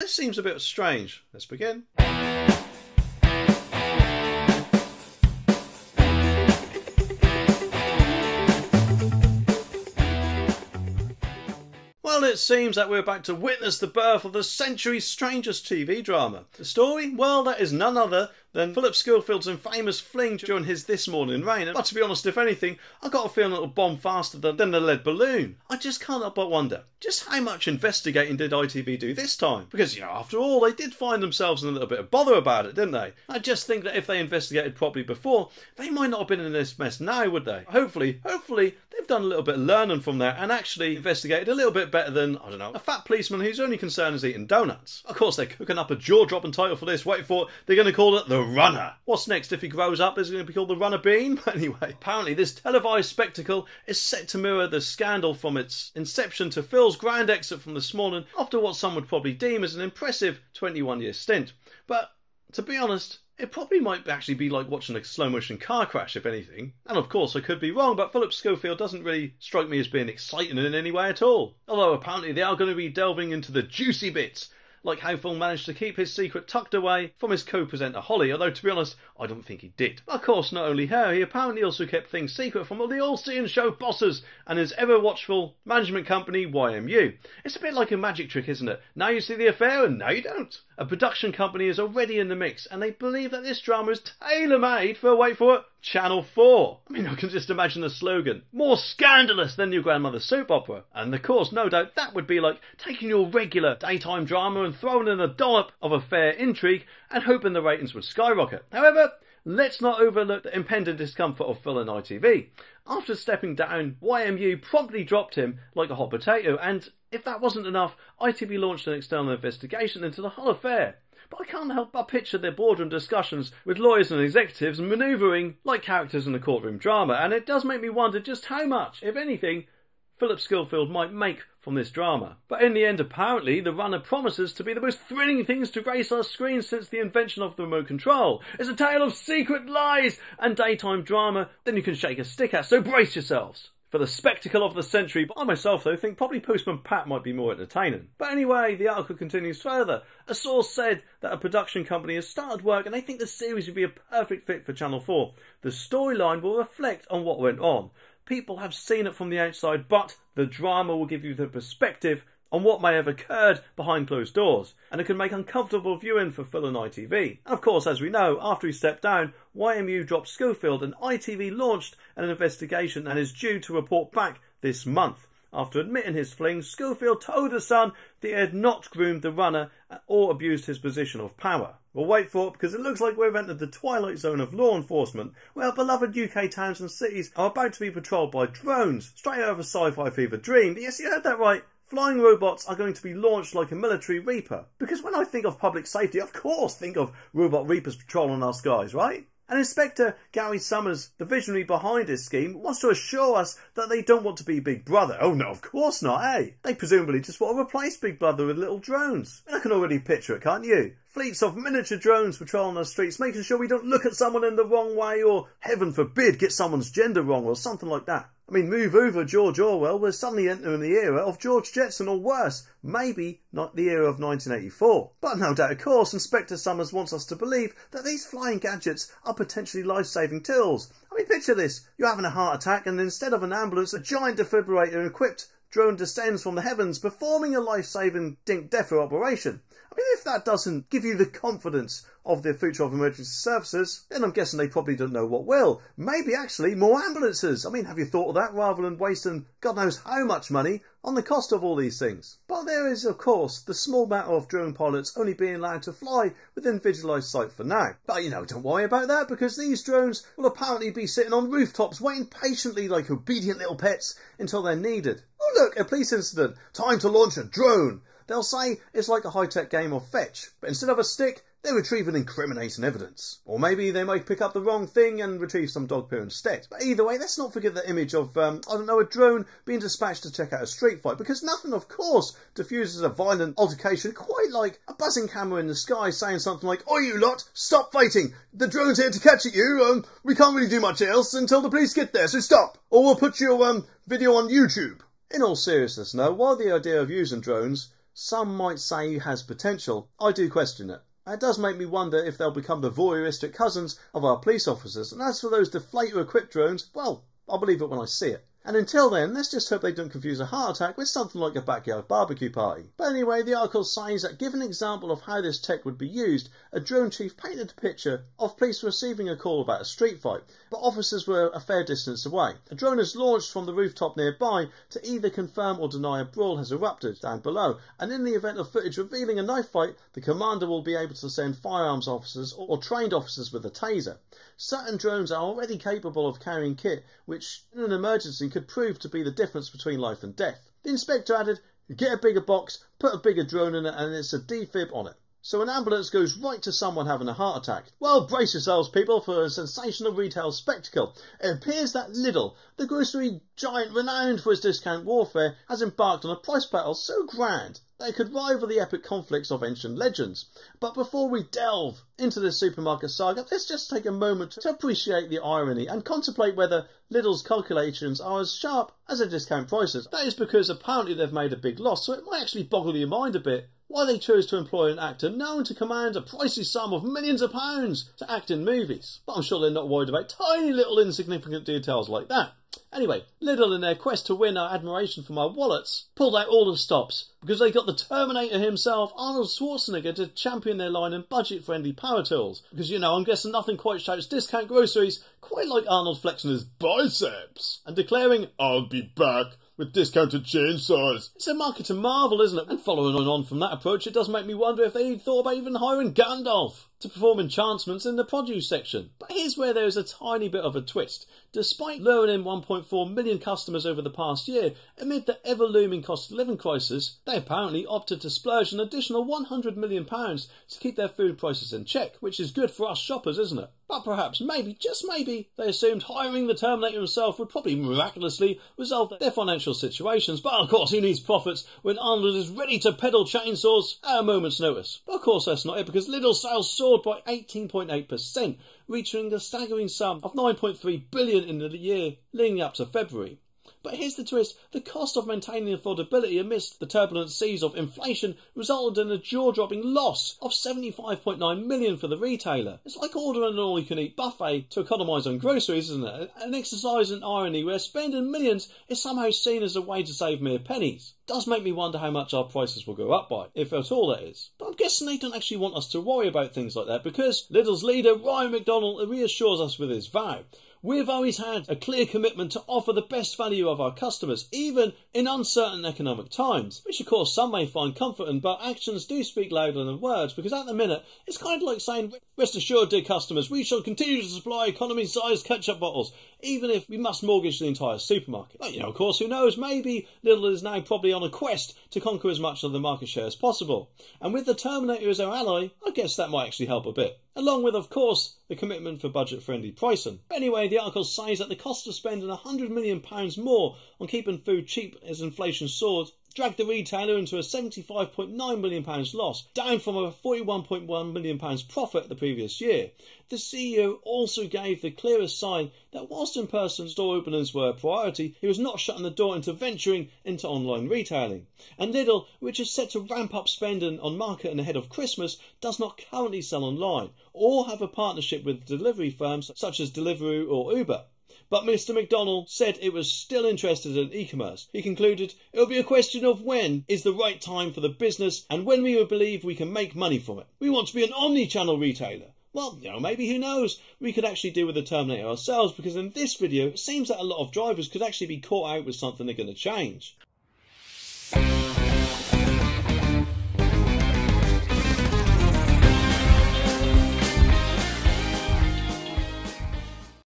this seems a bit strange. Let's begin. Well, it seems that we're about to witness the birth of the century's strangest TV drama. The story? Well, that is none other than Phillip Schofield's infamous fling during his This Morning reign. But to be honest, if anything, I got a feeling it'll bomb faster than the lead balloon. I just can't help but wonder, just how much investigating did ITV do this time? Because, you know, after all, they did find themselves in a little bit of bother about it, didn't they? I just think that if they investigated properly before, they might not have been in this mess now, would they? Hopefully, they've done a little bit of learning from that and actually investigated a little bit better than, I don't know, a fat policeman whose only concern is eating donuts. Of course, they're cooking up a jaw-dropping title for this. Wait for it. They're going to call it The Runner. What's next if he grows up? Is it going to be called The Runner Bean? Anyway, apparently this televised spectacle is set to mirror the scandal from its inception to Phil's grand exit from This Morning after what some would probably deem as an impressive 21-year stint. But, to be honest, it probably might actually be like watching a slow-motion car crash, if anything. And of course, I could be wrong, but Phillip Schofield doesn't really strike me as being exciting in any way at all. Although apparently they are going to be delving into the juicy bits, like how Phil managed to keep his secret tucked away from his co-presenter Holly, although to be honest, I don't think he did. Of course, not only her, he apparently also kept things secret from all the all-seeing show bosses and his ever-watchful management company, YMU. It's a bit like a magic trick, isn't it? Now you see the affair and now you don't. A production company is already in the mix and they believe that this drama is tailor-made for, wait for it, Channel 4. I mean, I can just imagine the slogan, more scandalous than your grandmother's soap opera. And of course, no doubt, that would be like taking your regular daytime drama and throwing in a dollop of a fair intrigue and hoping the ratings would skyrocket. However, let's not overlook the impending discomfort of Phil and ITV. After stepping down, YMU promptly dropped him like a hot potato, and if that wasn't enough, ITV launched an external investigation into the whole affair. But I can't help but picture their boardroom discussions with lawyers and executives manoeuvring like characters in a courtroom drama, and it does make me wonder just how much, if anything, Phillip Schofield might make from this drama. But in the end, apparently, The Runner promises to be the most thrilling things to grace our screens since the invention of the remote control. It's a tale of secret lies and daytime drama that you can shake a stick at, so brace yourselves for the spectacle of the century. But I myself, though, think probably Postman Pat might be more entertaining. But anyway, the article continues further. A source said that a production company has started work and they think the series would be a perfect fit for Channel 4. The storyline will reflect on what went on. People have seen it from the outside, but the drama will give you the perspective on what may have occurred behind closed doors, and it can make uncomfortable viewing for Phil and ITV. And of course, as we know, after he stepped down, YMU dropped Schofield and ITV launched an investigation and is due to report back this month. After admitting his fling, Schofield told The Sun that he had not groomed the runner or abused his position of power. Well, wait for it, because it looks like we've entered the twilight zone of law enforcement, where beloved UK towns and cities are about to be patrolled by drones, straight out of a sci-fi fever dream. Yes, you heard that right. Flying robots are going to be launched like a military reaper. Because when I think of public safety, of course think of robot reapers patrolling our skies, right? And Inspector Gary Summers, the visionary behind this scheme, wants to assure us that they don't want to be Big Brother. Oh no, of course not, eh? They presumably just want to replace Big Brother with little drones. I can already picture it, can't you? Fleets of miniature drones patrolling our streets, making sure we don't look at someone in the wrong way or, heaven forbid, get someone's gender wrong or something like that. I mean, move over George Orwell, we're suddenly entering the era of George Jetson, or worse, maybe not the era of 1984. But no doubt, of course, Inspector Summers wants us to believe that these flying gadgets are potentially life-saving tools. I mean, picture this. You're having a heart attack and instead of an ambulance, a giant defibrillator-equipped drone descends from the heavens, performing a life-saving dink-deffer operation. I mean, if that doesn't give you the confidence of the future of emergency services, then I'm guessing they probably don't know what will. Maybe actually more ambulances. I mean, have you thought of that rather than wasting God knows how much money on the cost of all these things? But there is, of course, the small matter of drone pilots only being allowed to fly within visualised sight for now. But, you know, don't worry about that, because these drones will apparently be sitting on rooftops waiting patiently like obedient little pets until they're needed. Oh look, a police incident. Time to launch a drone. They'll say it's like a high-tech game of fetch, but instead of a stick, they retrieve an incriminating evidence. Or maybe they might pick up the wrong thing and retrieve some dog poo instead. But either way, let's not forget the image of, I don't know, a drone being dispatched to check out a street fight, because nothing, of course, diffuses a violent altercation quite like a buzzing camera in the sky saying something like, "Oi, you lot, stop fighting! The drone's here to catch at you, we can't really do much else until the police get there, so stop! Or we'll put your, video on YouTube." In all seriousness, now, while the idea of using drones some might say has potential, I do question it. It does make me wonder if they'll become the voyeuristic cousins of our police officers, and as for those deflator-equipped drones, well, I'll believe it when I see it. And until then, let's just hope they don't confuse a heart attack with something like a backyard barbecue party. But anyway, the article says that given an example of how this tech would be used, a drone chief painted a picture of police receiving a call about a street fight, but officers were a fair distance away. A drone is launched from the rooftop nearby to either confirm or deny a brawl has erupted down below, and in the event of footage revealing a knife fight, the commander will be able to send firearms officers or trained officers with a taser. Certain drones are already capable of carrying kit, which in an emergency could prove to be the difference between life and death. The inspector added, "You get a bigger box, put a bigger drone in it, and it's a defib on it." So an ambulance goes right to someone having a heart attack. Well, brace yourselves, people, for a sensational retail spectacle. It appears that Lidl, the grocery giant renowned for its discount warfare, has embarked on a price battle so grand that it could rival the epic conflicts of ancient legends. But before we delve into this supermarket saga, let's just take a moment to appreciate the irony and contemplate whether Lidl's calculations are as sharp as their discount prices. That is because apparently they've made a big loss, so it might actually boggle your mind a bit why they chose to employ an actor known to command a pricey sum of millions of pounds to act in movies. But I'm sure they're not worried about tiny little insignificant details like that. Anyway, Lidl, in their quest to win our admiration from our wallets, pulled out all the stops because they got the Terminator himself, Arnold Schwarzenegger, to champion their line in budget-friendly power tools. Because, you know, I'm guessing nothing quite shouts discount groceries quite like Arnold flexing his biceps and declaring, "I'll be back with discounted chainsaws." It's a marketing marvel, isn't it? And following on from that approach, it does make me wonder if they thought about even hiring Gandalf to perform enchantments in the produce section. But here's where there is a tiny bit of a twist. Despite luring in 1.4 million customers over the past year, amid the ever-looming cost of living crisis, they apparently opted to splurge an additional £100 million to keep their food prices in check, which is good for us shoppers, isn't it? But perhaps, maybe, just maybe, they assumed hiring the Terminator himself would probably miraculously resolve their financial situations. But of course, who needs profits when Arnold is ready to peddle chainsaws at a moment's notice? But of course, that's not it, because Lidl sales soared by 18.8%, reaching a staggering sum of £9.3 billion in the year leading up to February. But here's the twist: the cost of maintaining affordability amidst the turbulent seas of inflation resulted in a jaw-dropping loss of £75.9 million for the retailer. It's like ordering an all-you-can-eat buffet to economise on groceries, isn't it? An exercise in irony where spending millions is somehow seen as a way to save mere pennies. It does make me wonder how much our prices will go up by, if at all that is. But I'm guessing they don't actually want us to worry about things like that, because Lidl's leader, Ryan McDonald, reassures us with his vow. We've always had a clear commitment to offer the best value of our customers, even in uncertain economic times, which of course some may find comforting, but actions do speak louder than words, because at the minute it's kind of like saying, "Rest assured, dear customers, we shall continue to supply economy-sized ketchup bottles, even if we must mortgage the entire supermarket." But, you know, of course, who knows, maybe Lidl is now probably on a quest to conquer as much of the market share as possible. And with the Terminator as our ally, I guess that might actually help a bit. Along with, of course, the commitment for budget-friendly pricing. But anyway, the article says that the cost of spending £100 million more on keeping food cheap as inflation soared dragged the retailer into a £75.9 million loss, down from a £41.1 million profit the previous year. The CEO also gave the clearest sign that whilst in-person store openings were a priority, he was not shutting the door into venturing into online retailing. And Lidl, which is set to ramp up spending on marketing ahead of Christmas, does not currently sell online or have a partnership with delivery firms such as Deliveroo or Uber. But Mr. McDonald said it was still interested in e-commerce. He concluded, "It will be a question of when is the right time for the business and when we will believe we can make money from it. We want to be an omni-channel retailer." Well, you know, maybe, who knows, we could actually do with the Terminator ourselves, because in this video it seems that a lot of drivers could actually be caught out with something they're going to change.